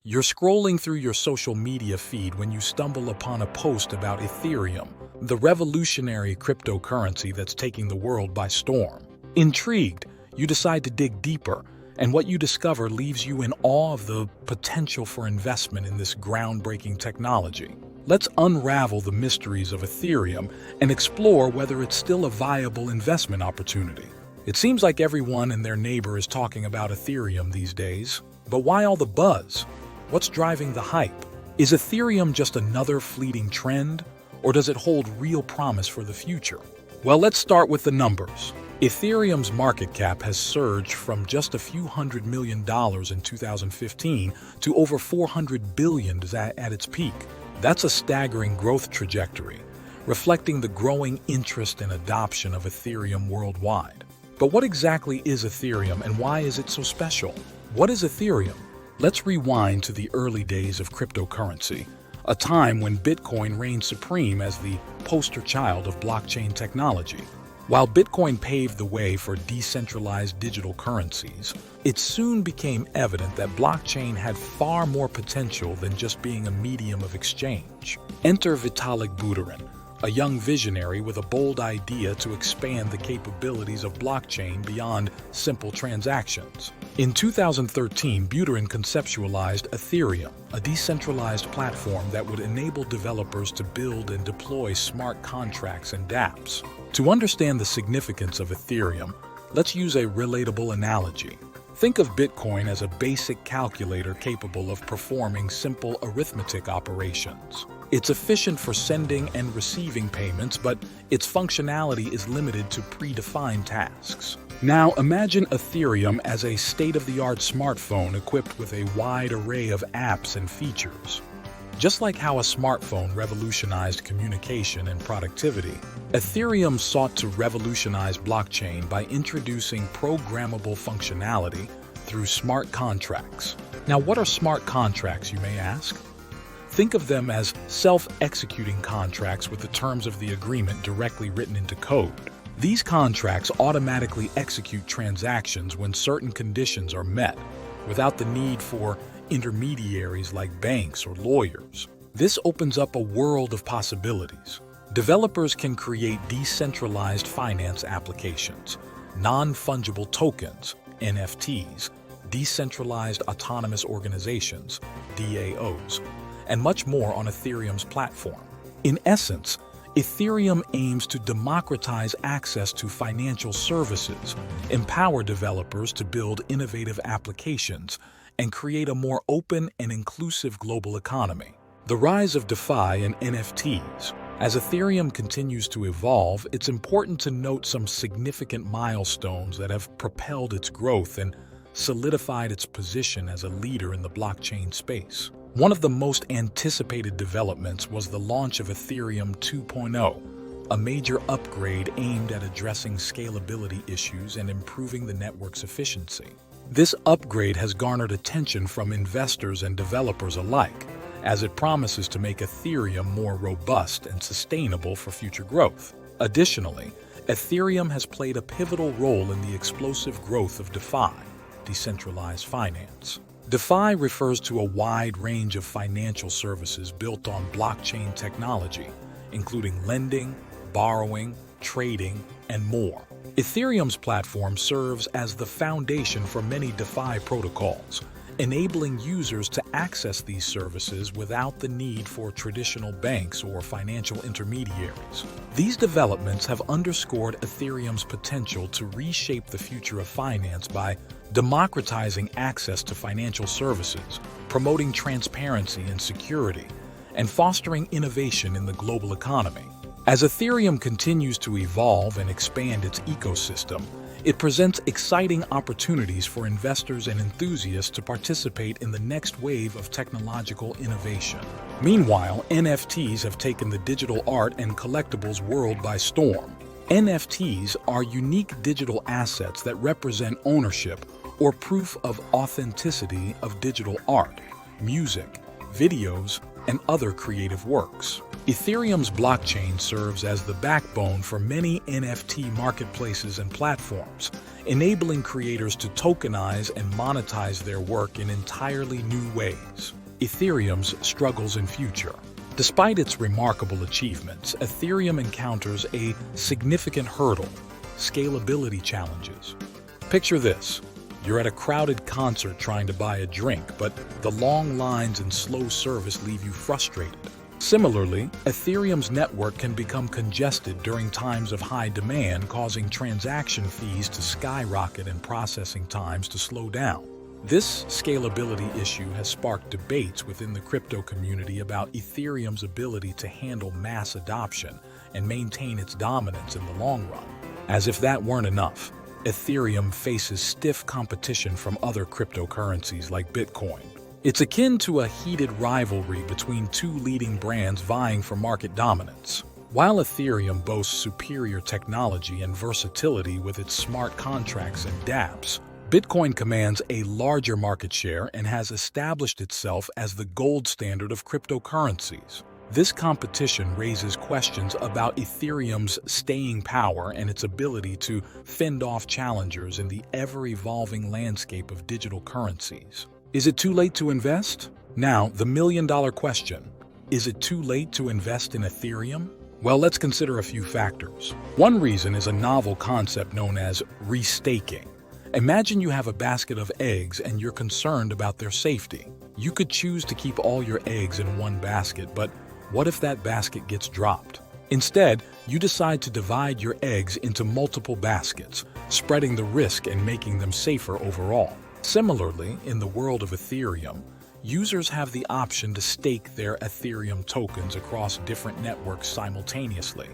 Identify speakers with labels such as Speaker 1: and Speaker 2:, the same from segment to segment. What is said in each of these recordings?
Speaker 1: You're scrolling through your social media feed when you stumble upon a post about Ethereum, the revolutionary cryptocurrency that's taking the world by storm. Intrigued, you decide to dig deeper, and what you discover leaves you in awe of the potential for investment in this groundbreaking technology. Let's unravel the mysteries of Ethereum and explore whether it's still a viable investment opportunity. It seems like everyone and their neighbor is talking about Ethereum these days, but why all the buzz? What's driving the hype? Is Ethereum just another fleeting trend, or does it hold real promise for the future? Well, let's start with the numbers. Ethereum's market cap has surged from just a few $100 million in 2015 to over $400 billion at its peak. That's a staggering growth trajectory, reflecting the growing interest and adoption of Ethereum worldwide. But what exactly is Ethereum and why is it so special? What is Ethereum? Let's rewind to the early days of cryptocurrency, a time when Bitcoin reigned supreme as the poster child of blockchain technology. While Bitcoin paved the way for decentralized digital currencies, it soon became evident that blockchain had far more potential than just being a medium of exchange. Enter Vitalik Buterin, a young visionary with a bold idea to expand the capabilities of blockchain beyond simple transactions. In 2013, Buterin conceptualized Ethereum, a decentralized platform that would enable developers to build and deploy smart contracts and dApps. To understand the significance of Ethereum, let's use a relatable analogy. Think of Bitcoin as a basic calculator capable of performing simple arithmetic operations. It's efficient for sending and receiving payments, but its functionality is limited to predefined tasks. Now imagine Ethereum as a state-of-the-art smartphone equipped with a wide array of apps and features. Just like how a smartphone revolutionized communication and productivity, Ethereum sought to revolutionize blockchain by introducing programmable functionality through smart contracts. Now, what are smart contracts, you may ask? Think of them as self-executing contracts with the terms of the agreement directly written into code. These contracts automatically execute transactions when certain conditions are met, without the need for intermediaries like banks or lawyers. This opens up a world of possibilities. Developers can create decentralized finance applications, non-fungible tokens, NFTs, decentralized autonomous organizations, DAOs, and much more on Ethereum's platform. In essence, Ethereum aims to democratize access to financial services, empower developers to build innovative applications, and create a more open and inclusive global economy. The rise of DeFi and NFTs. As Ethereum continues to evolve, it's important to note some significant milestones that have propelled its growth and solidified its position as a leader in the blockchain space. One of the most anticipated developments was the launch of Ethereum 2.0, a major upgrade aimed at addressing scalability issues and improving the network's efficiency. This upgrade has garnered attention from investors and developers alike, as it promises to make Ethereum more robust and sustainable for future growth. Additionally, Ethereum has played a pivotal role in the explosive growth of DeFi, decentralized finance. DeFi refers to a wide range of financial services built on blockchain technology, including lending, borrowing, trading, and more. Ethereum's platform serves as the foundation for many DeFi protocols, enabling users to access these services without the need for traditional banks or financial intermediaries. These developments have underscored Ethereum's potential to reshape the future of finance by democratizing access to financial services, promoting transparency and security, and fostering innovation in the global economy. As Ethereum continues to evolve and expand its ecosystem, it presents exciting opportunities for investors and enthusiasts to participate in the next wave of technological innovation. Meanwhile, NFTs have taken the digital art and collectibles world by storm. NFTs are unique digital assets that represent ownership or proof of authenticity of digital art, music, videos, and other creative works. Ethereum's blockchain serves as the backbone for many NFT marketplaces and platforms, enabling creators to tokenize and monetize their work in entirely new ways. Ethereum's struggles and future. Despite its remarkable achievements, Ethereum encounters a significant hurdle: scalability challenges. Picture this. You're at a crowded concert trying to buy a drink, but the long lines and slow service leave you frustrated. Similarly, Ethereum's network can become congested during times of high demand, causing transaction fees to skyrocket and processing times to slow down. This scalability issue has sparked debates within the crypto community about Ethereum's ability to handle mass adoption and maintain its dominance in the long run. As if that weren't enough, Ethereum faces stiff competition from other cryptocurrencies like Bitcoin. It's akin to a heated rivalry between two leading brands vying for market dominance. While Ethereum boasts superior technology and versatility with its smart contracts and dApps, Bitcoin commands a larger market share and has established itself as the gold standard of cryptocurrencies. This competition raises questions about Ethereum's staying power and its ability to fend off challengers in the ever-evolving landscape of digital currencies. Is it too late to invest? Now, the million-dollar question: is it too late to invest in Ethereum? Well, let's consider a few factors. One reason is a novel concept known as restaking. Imagine you have a basket of eggs and you're concerned about their safety. You could choose to keep all your eggs in one basket, but what if that basket gets dropped? Instead, you decide to divide your eggs into multiple baskets, spreading the risk and making them safer overall. Similarly, in the world of Ethereum, users have the option to stake their Ethereum tokens across different networks simultaneously,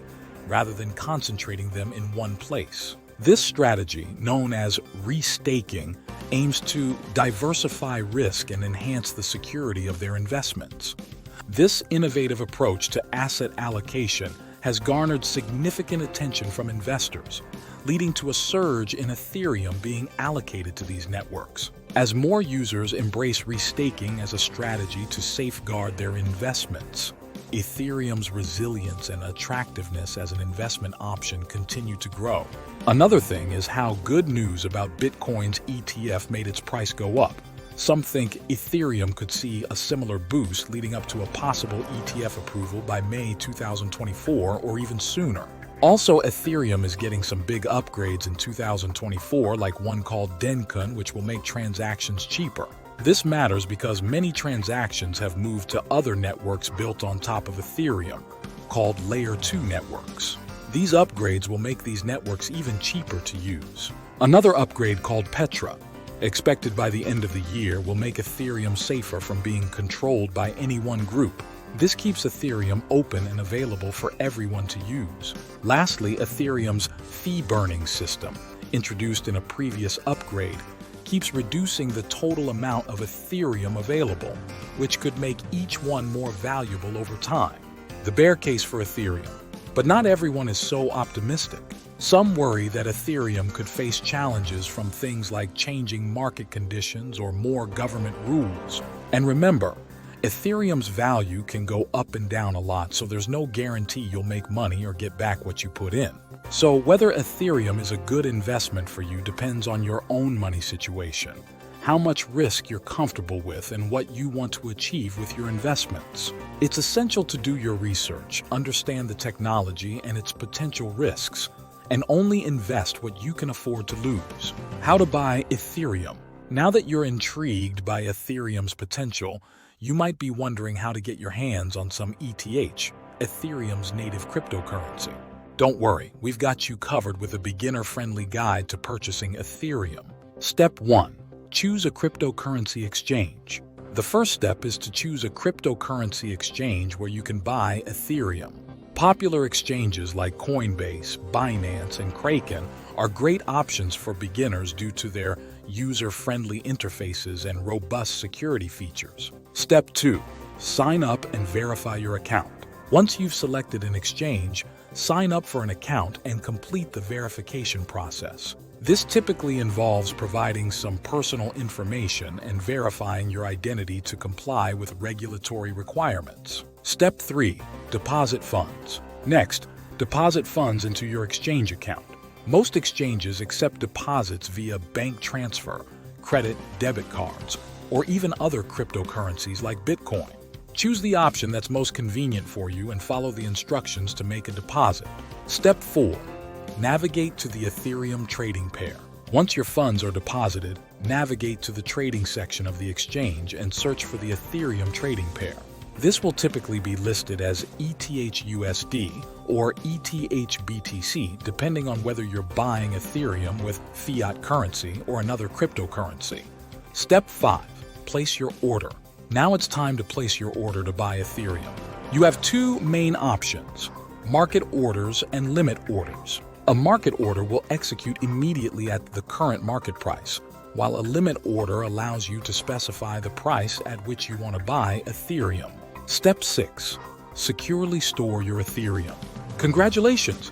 Speaker 1: rather than concentrating them in one place. This strategy, known as restaking, aims to diversify risk and enhance the security of their investments. This innovative approach to asset allocation has garnered significant attention from investors, leading to a surge in Ethereum being allocated to these networks. As more users embrace restaking as a strategy to safeguard their investments, Ethereum's resilience and attractiveness as an investment option continue to grow. Another thing is how good news about Bitcoin's ETF made its price go up. Some think Ethereum could see a similar boost leading up to a possible ETF approval by May 2024 or even sooner. Also, Ethereum is getting some big upgrades in 2024, like one called Dencun, which will make transactions cheaper. This matters because many transactions have moved to other networks built on top of Ethereum, called Layer 2 networks. These upgrades will make these networks even cheaper to use. Another upgrade called Petra, expected by the end of the year, will make Ethereum safer from being controlled by any one group. This keeps Ethereum open and available for everyone to use. Lastly, Ethereum's fee-burning system, introduced in a previous upgrade, keeps reducing the total amount of Ethereum available, which could make each one more valuable over time. The bear case for Ethereum. But not everyone is so optimistic. Some worry that Ethereum could face challenges from things like changing market conditions or more government rules. And remember, Ethereum's value can go up and down a lot, so there's no guarantee you'll make money or get back what you put in. So whether Ethereum is a good investment for you depends on your own money situation, how much risk you're comfortable with, and what you want to achieve with your investments. It's essential to do your research, understand the technology and its potential risks, and only invest what you can afford to lose. How to buy Ethereum. Now that you're intrigued by Ethereum's potential, you might be wondering how to get your hands on some ETH, Ethereum's native cryptocurrency. Don't worry, we've got you covered with a beginner-friendly guide to purchasing Ethereum. Step 1. Choose a cryptocurrency exchange. The first step is to choose a cryptocurrency exchange where you can buy Ethereum. Popular exchanges like Coinbase, Binance, and Kraken are great options for beginners due to their user-friendly interfaces and robust security features. Step 2. Sign up and verify your account. Once you've selected an exchange, sign up for an account and complete the verification process. This typically involves providing some personal information and verifying your identity to comply with regulatory requirements. Step 3. Deposit funds. Next, deposit funds into your exchange account. Most exchanges accept deposits via bank transfer, credit, debit cards, or even other cryptocurrencies like Bitcoin. Choose the option that's most convenient for you and follow the instructions to make a deposit. Step 4. Navigate to the Ethereum trading pair. Once your funds are deposited, navigate to the trading section of the exchange and search for the Ethereum trading pair. This will typically be listed as ETH/USD or ETH/BTC, depending on whether you're buying Ethereum with fiat currency or another cryptocurrency. Step 5. Place your order. Now it's time to place your order to buy Ethereum. You have two main options: market orders and limit orders. A market order will execute immediately at the current market price, while a limit order allows you to specify the price at which you want to buy Ethereum. Step 6. Securely store your Ethereum. Congratulations!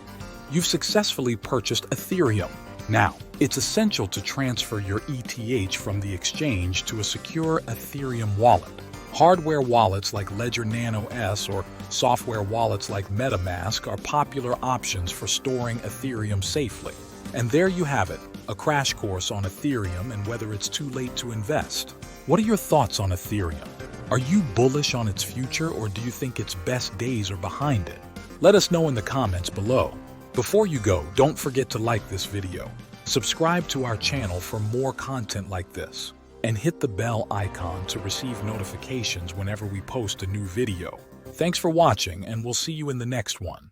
Speaker 1: You've successfully purchased Ethereum. Now, it's essential to transfer your ETH from the exchange to a secure Ethereum wallet. Hardware wallets like Ledger Nano S or software wallets like MetaMask are popular options for storing Ethereum safely. And there you have it, a crash course on Ethereum and whether it's too late to invest. What are your thoughts on Ethereum? Are you bullish on its future, or do you think its best days are behind it? Let us know in the comments below. Before you go, don't forget to like this video, subscribe to our channel for more content like this, and hit the bell icon to receive notifications whenever we post a new video. Thanks for watching, and we'll see you in the next one.